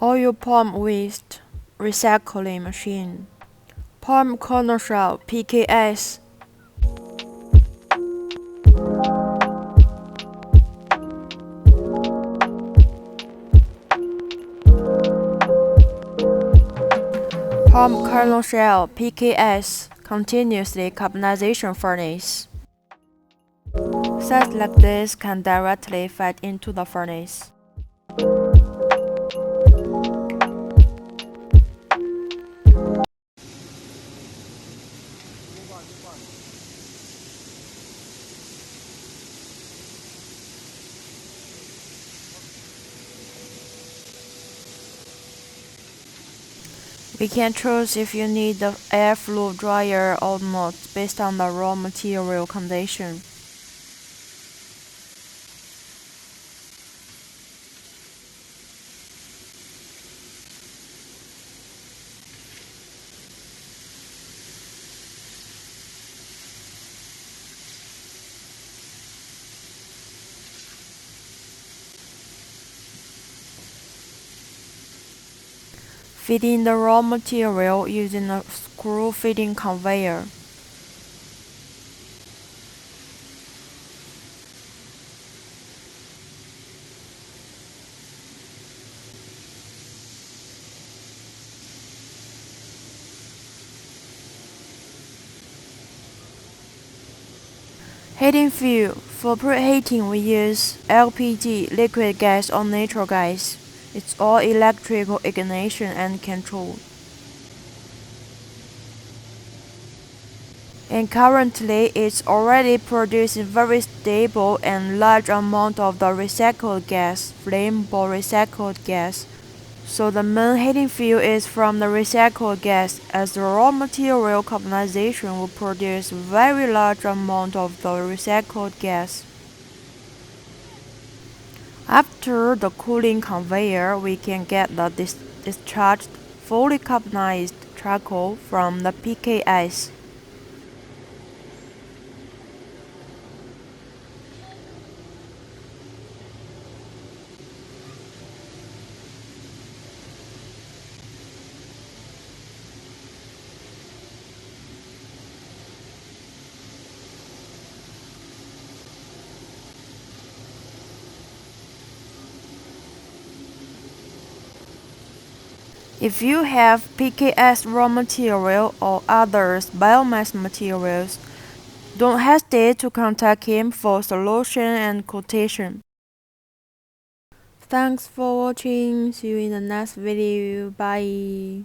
Oil palm waste recycling machine. Palm kernel shell PKS. Palm kernel shell PKS continuously carbonization furnace. Cells like this can directly feed into the furnace. We can choose if you need the airflow dryer or not based on the raw material condition. Feeding the raw material using a screw feeding conveyor. Heating fuel. For preheating we use LPG, liquid gas or natural gas. It's all electrical ignition and control. And currently it's already producing very stable and large amount of the recycled gas, flammable recycled gas. So the main heating fuel is from the recycled gas, as the raw material carbonization will produce very large amount of the recycled gas. After the cooling conveyor, we can get the discharged, fully carbonized charcoal from the PKS. If you have PKS raw material or others biomass materials, don't hesitate to contact him for solution and quotation. Thanks for watching. See you in the next video. Bye.